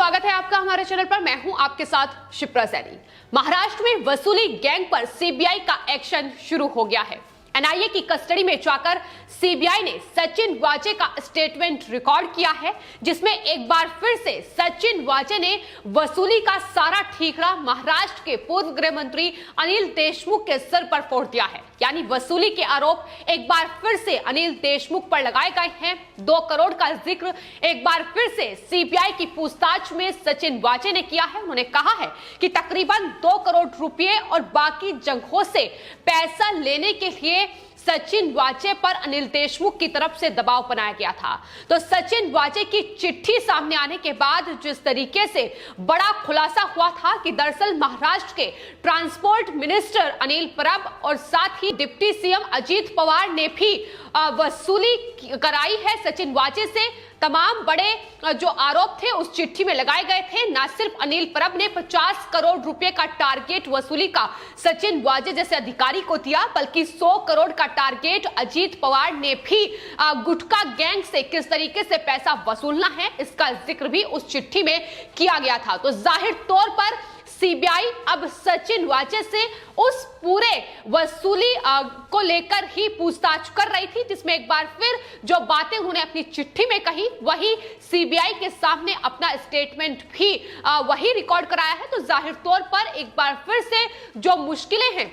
स्वागत है आपका हमारे चैनल पर। मैं हूं आपके साथ शिप्रा सैनी। महाराष्ट्र में वसूली गैंग पर सीबीआई का एक्शन शुरू हो गया है। एनआईए की कस्टडी में जाकर सीबीआई ने सचिन वाजे का स्टेटमेंट रिकॉर्ड किया है, जिसमें एक बार फिर से सचिन वाजे ने वसूली का सारा ठीकरा महाराष्ट्र के पूर्व गृह मंत्री अनिल देशमुख के सिर पर फोड़ दिया है। यानी वसूली के आरोप एक बार फिर से अनिल देशमुख पर लगाए गए हैं। 2 करोड़ का जिक्र एक बार फिर से सीबीआई की पूछताछ में सचिन वाजे ने किया है। उन्होंने कहा है कि तकरीबन 2 करोड़ रुपए और बाकी जगहों से पैसा लेने के लिए सचिन वाजे पर अनिल देशमुख की तरफ से दबाव बनाया गया था। तो सचिन वाजे की चिट्ठी सामने आने के बाद जिस तरीके से बड़ा खुलासा हुआ था कि दरअसल महाराष्ट्र के ट्रांसपोर्ट मिनिस्टर अनिल परब और साथ ही डिप्टी सीएम अजीत पवार ने भी वसूली कराई है सचिन वाजे से। तमाम बड़े जो आरोप थे उस चिट्ठी में लगाए गए थे। न सिर्फ अनिल परब ने 50 करोड़ रुपए का टारगेट वसूली का सचिन वाजे जैसे अधिकारी को दिया, बल्कि 100 करोड़ का टारगेट अजीत पवार ने भी गुटखा गैंग से किस तरीके से पैसा वसूलना है इसका जिक्र भी उस चिट्ठी में किया गया था। तो जाहिर तौर पर सीबीआई अब सचिन वाजे से उस पूरे वसूली को लेकर ही पूछताछ कर रही थी, जिसमें एक बार फिर जो बातें उन्होंने अपनी चिट्ठी में कही वही सीबीआई के सामने अपना स्टेटमेंट भी वही रिकॉर्ड कराया है। तो जाहिर तौर पर एक बार फिर से जो मुश्किलें हैं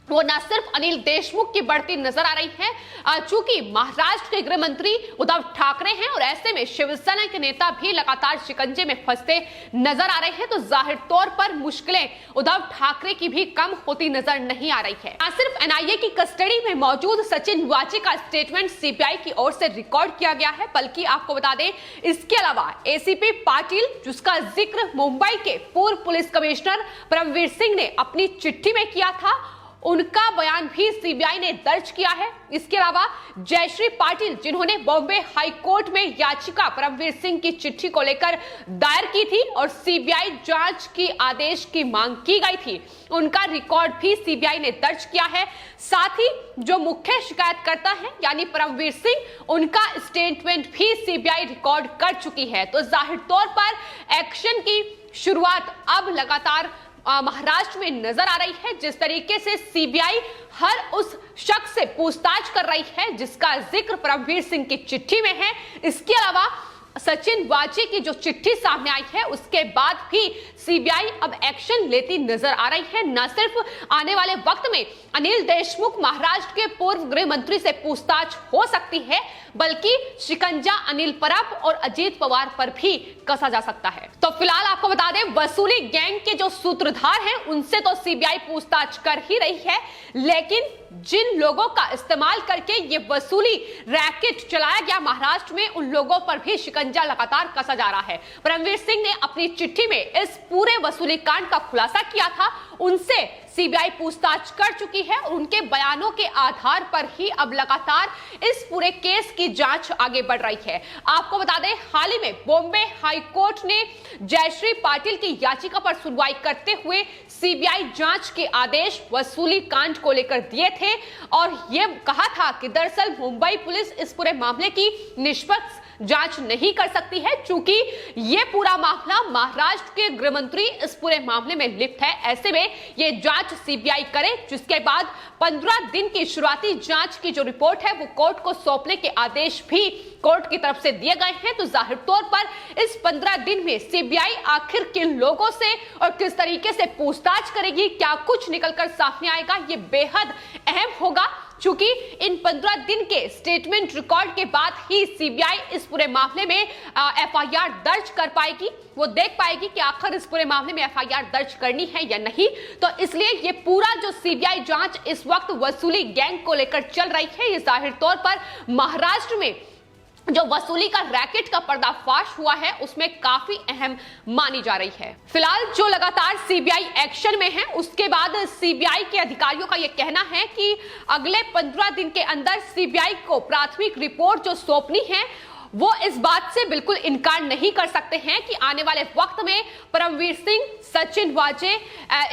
वो न सिर्फ अनिल देशमुख की बढ़ती नजर आ रही है, चूंकि महाराष्ट्र के गृह मंत्री उद्धव ठाकरे हैं और ऐसे में शिवसेना के नेता भी लगातार शिकंजे में फंसते नजर आ रहे हैं। तो जाहिर तौर पर मुश्किलें उद्धव ठाकरे की भी कम होती नजर नहीं आ रही है। न सिर्फ एनआईए की कस्टडी में मौजूद सचिन वाजे का स्टेटमेंट सीबीआई की ओर से रिकॉर्ड किया गया है, बल्कि आपको बता दें इसके अलावा एसीपी पाटिल, जिसका जिक्र मुंबई के पूर्व पुलिस कमिश्नर परमवीर सिंह ने अपनी चिट्ठी में किया था, उनका बयान भी सीबीआई ने दर्ज किया है। इसके अलावा जयश्री पाटिल, जिन्होंने बॉम्बे हाई कोर्ट में याचिका परमवीर सिंह की चिट्ठी को लेकर दायर की थी और सीबीआई जांच की आदेश की मांग की गई थी, उनका रिकॉर्ड भी सीबीआई ने दर्ज किया है। साथ ही जो मुख्य शिकायतकर्ता है यानी परमवीर सिंह, उनका स्टेटमेंट भी सीबीआई रिकॉर्ड कर चुकी है। तो जाहिर तौर पर एक्शन की शुरुआत अब लगातार महाराष्ट्र में नजर आ रही है। जिस तरीके से सीबीआई हर उस शख्स से पूछताछ कर रही है जिसका जिक्र परमवीर सिंह की चिट्ठी में है, इसके अलावा सचिन वाजे की जो चिट्ठी सामने आई है उसके बाद भी सीबीआई अब एक्शन लेती नजर आ रही है। न सिर्फ आने वाले वक्त में अनिल देशमुख महाराष्ट्र के पूर्व गृह मंत्री से पूछताछ हो सकती है, बल्कि शिकंजा अनिल परब और अजीत पवार पर भी कसा जा सकता है। तो फिलहाल आपको बता दें वसूली गैंग के जो सूत्रधार हैं उनसे तो सीबीआई पूछताछ कर ही रही है, लेकिन जिन लोगों का इस्तेमाल करके ये वसूली रैकेट चलाया गया महाराष्ट्र में, उन लोगों पर भी शिकंजा लगातार कसा जा रहा है। परमवीर सिंह ने अपनी चिट्ठी में इस पूरे वसूली कांड का खुलासा किया था, उनसे सीबीआई पूछताछ कर चुकी है और उनके बयानों के आधार पर ही अब लगातार इस पूरे केस की जांच आगे बढ़ रही है। आपको बता दें हाल ही में बॉम्बे हाई कोर्ट ने जयश्री पाटिल की याचिका पर सुनवाई करते हुए सीबीआई जांच के आदेश वसूली कांड को लेकर दिए थे और यह कहा था कि दरअसल मुंबई पुलिस इस पूरे मामले की निष्पक्ष जांच नहीं कर सकती है, चूंकि यह पूरा मामला महाराष्ट्र के गृह मंत्री इस पूरे मामले में लिप्त है। ऐसे में यह जांच सीबीआई करे, जिसके बाद 15 दिन की शुरुआती जांच की जो रिपोर्ट है वो कोर्ट को सौंपने के आदेश भी कोर्ट की तरफ से दिए गए हैं। तो जाहिर तौर पर इस 15 दिन में सीबीआई आखिर किन लोगों से और किस तरीके से पूछताछ करेगी, क्या कुछ निकलकर सामने आएगा, ये बेहद अहम होगा, चूंकि इन 15 दिन के स्टेटमेंट रिकॉर्ड के बाद ही सीबीआई इस पूरे मामले में एफआईआर दर्ज कर पाएगी। वो देख पाएगी कि आखिर इस पूरे मामले में एफआईआर दर्ज करनी है या नहीं। तो इसलिए ये पूरा जो सीबीआई जांच इस वक्त वसूली गैंग को लेकर चल रही है, ये जाहिर तौर पर महाराष्ट्र में जो वसूली का रैकेट का पर्दाफाश हुआ है उसमें काफी अहम मानी जा रही है। फिलहाल जो लगातार सीबीआई एक्शन में है, उसके बाद सीबीआई के अधिकारियों का यह कहना है कि अगले 15 दिन के अंदर सीबीआई को प्राथमिक रिपोर्ट जो सौंपनी है वो इस बात से बिल्कुल इनकार नहीं कर सकते हैं कि आने वाले वक्त में परमवीर सिंह, सचिन वाजे,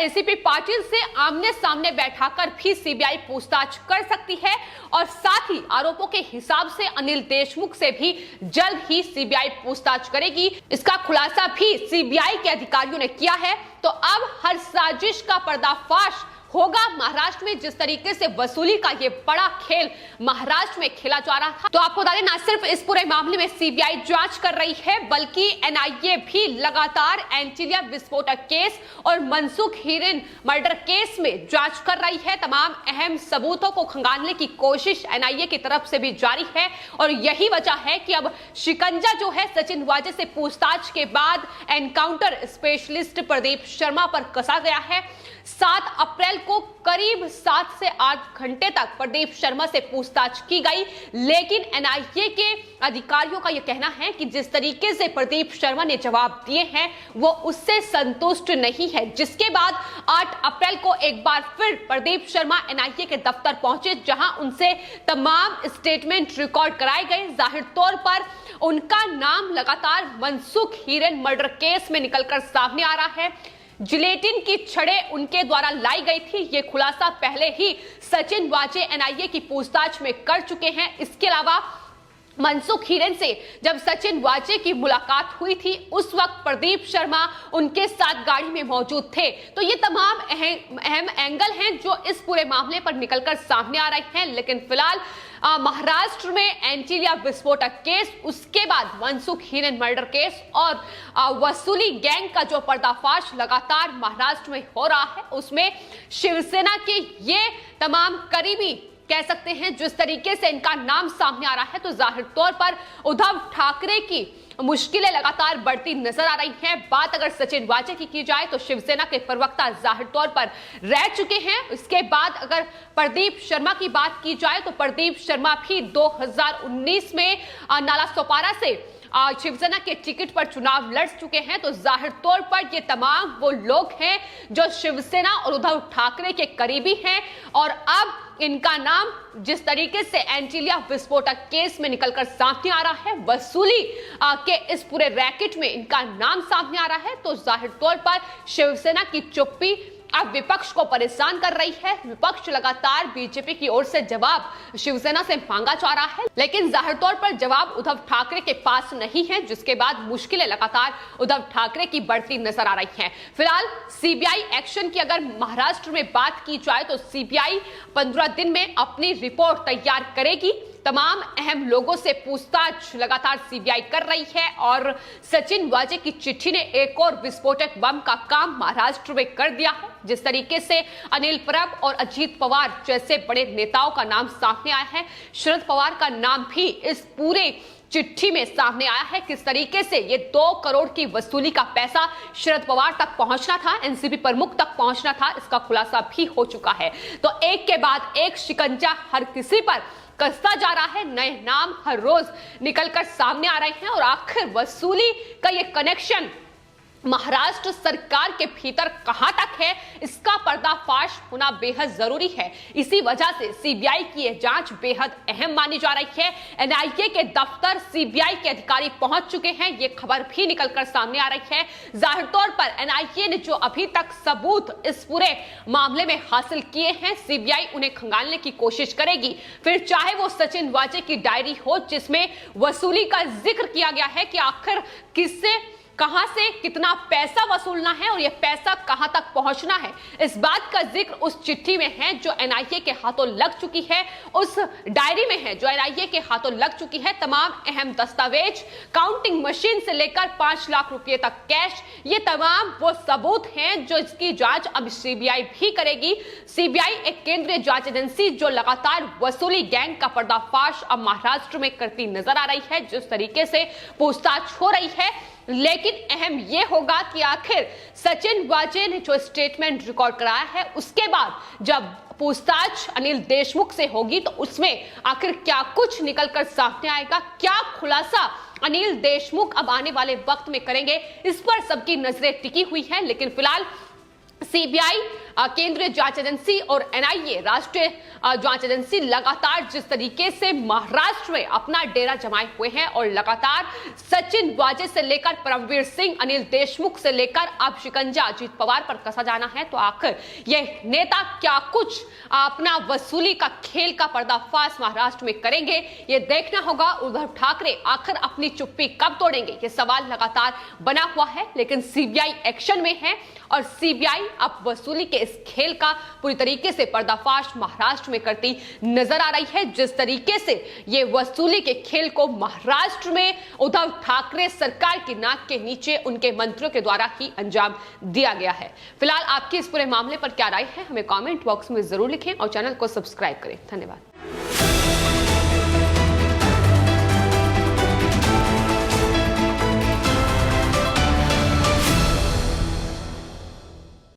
एसीपी पाटिल से आमने सामने बैठाकर भी सीबीआई पूछताछ कर सकती है और साथ ही आरोपों के हिसाब से अनिल देशमुख से भी जल्द ही सीबीआई पूछताछ करेगी। इसका खुलासा भी सीबीआई के अधिकारियों ने किया है। तो अब हर साजिश का पर्दाफाश होगा। महाराष्ट्र में जिस तरीके से वसूली का ये बड़ा खेल महाराष्ट्र में खेला जा रहा था, तो आपको बता दें ना सिर्फ इस पूरे मामले में सीबीआई जांच कर रही है बल्कि एनआईए भी लगातार एंटीलिया विस्फोटक केस और मनसुख हिरेन मर्डर केस में जांच कर रही है। तमाम अहम सबूतों को खंगालने की कोशिश एनआईए की तरफ से भी जारी है और यही वजह है कि अब शिकंजा जो है सचिन वाजे से पूछताछ के बाद एनकाउंटर स्पेशलिस्ट प्रदीप शर्मा पर कसा गया है। 7 अप्रैल को करीब 7 से 8 घंटे तक प्रदीप शर्मा से पूछताछ की गई, लेकिन एनआईए के अधिकारियों का यह कहना है कि जिस तरीके से प्रदीप शर्मा ने जवाब दिए हैं वो उससे संतुष्ट नहीं है। जिसके बाद 8 अप्रैल को एक बार फिर प्रदीप शर्मा एनआईए के दफ्तर पहुंचे, जहां उनसे तमाम स्टेटमेंट रिकॉर्ड कराए गए। जाहिर तौर पर उनका नाम लगातार मनसुख हिरेन मर्डर केस में निकलकर सामने आ रहा है। जिलेटिन की छड़ें उनके द्वारा लाई गई थी, ये खुलासा पहले ही सचिन वाजे एनआईए की पूछताछ में कर चुके हैं। इसके अलावा मनसुख हिरेन से जब सचिन वाजे की मुलाकात हुई थी उस वक्त प्रदीप शर्मा उनके साथ गाड़ी में मौजूद थे। तो ये तमाम अहम एंगल हैं जो इस पूरे मामले पर निकलकर सामने आ रहे हैं। लेकिन फिलहाल महाराष्ट्र में एंटीलिया विस्फोटक केस, उसके बाद मनसुख हिरेन मर्डर केस और वसूली गैंग का जो पर्दाफाश लगातार महाराष्ट्र में हो रहा है, उसमें शिवसेना के ये तमाम करीबी कह सकते हैं जिस तरीके से इनका नाम सामने आ रहा है, तो जाहिर तौर पर उद्धव ठाकरे की मुश्किलें लगातार बढ़ती नजर आ रही हैं। बात अगर सचिन वाजे की जाए तो शिवसेना के प्रवक्ता जाहिर तौर पर रह चुके हैं। इसके बाद अगर प्रदीप शर्मा की बात की जाए तो प्रदीप शर्मा भी 2019 में नाला सोपारा से शिवसेना के टिकट पर चुनाव लड़ चुके हैं। तो जाहिर तौर पर ये तमाम वो लोग हैं जो शिवसेना और उद्धव ठाकरे के करीबी हैं और अब इनका नाम जिस तरीके से एंटीलिया विस्फोटक केस में निकलकर सामने आ रहा है, वसूली के इस पूरे रैकेट में इनका नाम सामने आ रहा है, तो जाहिर तौर पर शिवसेना की चुप्पी अब विपक्ष को परेशान कर रही है। विपक्ष लगातार बीजेपी की ओर से जवाब शिवसेना से मांगा जा रहा है, लेकिन जाहिर तौर पर जवाब उद्धव ठाकरे के पास नहीं है, जिसके बाद मुश्किलें लगातार उद्धव ठाकरे की बढ़ती नजर आ रही हैं। फिलहाल सीबीआई एक्शन की अगर महाराष्ट्र में बात की जाए तो सीबीआई 15 दिन में अपनी रिपोर्ट तैयार करेगी। तमाम अहम लोगों से पूछताछ लगातार सीबीआई कर रही है और सचिन वाजे की चिट्ठी ने एक और विस्फोटक बम का काम महाराष्ट्र में कर दिया है। जिस तरीके से अनिल परब और अजीत पवार जैसे बड़े नेताओं का नाम सामने आया है, शरद पवार का नाम भी इस पूरे चिट्ठी में सामने आया है। किस तरीके से ये 2 करोड़ की वसूली का पैसा शरद पवार तक पहुंचना था, एनसीपी प्रमुख तक पहुंचना था, इसका खुलासा भी हो चुका है। तो एक के बाद एक शिकंजा हर किसी पर कसता जा रहा है। नए नाम हर रोज निकलकर सामने आ रहे हैं और आखिर वसूली का ये कनेक्शन महाराष्ट्र सरकार के भीतर कहां तक है, इसका पर्दाफाश होना बेहद जरूरी है। इसी वजह से सीबीआई की यह जांच बेहद अहम मानी जा रही है। एनआईए के दफ्तर सीबीआई के अधिकारी पहुंच चुके हैं, ये खबर भी निकलकर सामने आ रही है। जाहिर तौर पर एनआईए ने जो अभी तक सबूत इस पूरे मामले में हासिल किए हैं, सीबीआई उन्हें खंगालने की कोशिश करेगी। फिर चाहे वो सचिन वाजे की डायरी हो जिसमें वसूली का जिक्र किया गया है कि आखिर किससे कहां से कितना पैसा वसूलना है और यह पैसा कहां तक पहुंचना है, इस बात का जिक्र उस चिट्ठी में है जो एनआईए के हाथों लग चुकी है, उस डायरी में है जो एनआईए के हाथों लग चुकी है। तमाम अहम दस्तावेज, काउंटिंग मशीन से लेकर 5 लाख रुपए तक कैश, ये तमाम वो सबूत हैं जो इसकी जांच अब सीबीआई भी करेगी। सीबीआई एक केंद्रीय जांच एजेंसी जो लगातार वसूली गैंग का पर्दाफाश अब महाराष्ट्र में करती नजर आ रही है। जिस तरीके से पूछताछ हो रही है, लेकिन अहम यह होगा कि आखिर सचिन वाजे ने जो स्टेटमेंट रिकॉर्ड कराया है उसके बाद जब पूछताछ अनिल देशमुख से होगी तो उसमें आखिर क्या कुछ निकलकर सामने आएगा, क्या खुलासा अनिल देशमुख अब आने वाले वक्त में करेंगे, इस पर सबकी नजरें टिकी हुई है। लेकिन फिलहाल सीबीआई केंद्रीय जांच एजेंसी और एनआईए राष्ट्रीय जांच एजेंसी लगातार जिस तरीके से महाराष्ट्र में अपना डेरा जमाए हुए हैं और लगातार सचिन वाजे से लेकर परमवीर सिंह, अनिल देशमुख से लेकर अब शिकंजा अजीत पवार पर कसा जाना है, तो आखिर यह नेता क्या कुछ अपना वसूली का खेल का पर्दाफाश महाराष्ट्र में करेंगे, यह देखना होगा। उद्धव ठाकरे आखिर अपनी चुप्पी कब तोड़ेंगे, यह सवाल लगातार बना हुआ है। लेकिन सीबीआई एक्शन में है और सीबीआई अब वसूली के इस खेल का पूरी तरीके से पर्दाफाश महाराष्ट्र में करती नजर आ रही है। जिस तरीके से ये वसूली के खेल को महाराष्ट्र में उद्धव ठाकरे सरकार की नाक के नीचे उनके मंत्रियों के द्वारा ही अंजाम दिया गया है। फिलहाल आपकी इस पूरे मामले पर क्या राय है, हमें कमेंट बॉक्स में जरूर लिखें और चैनल को सब्सक्राइब करें। धन्यवाद।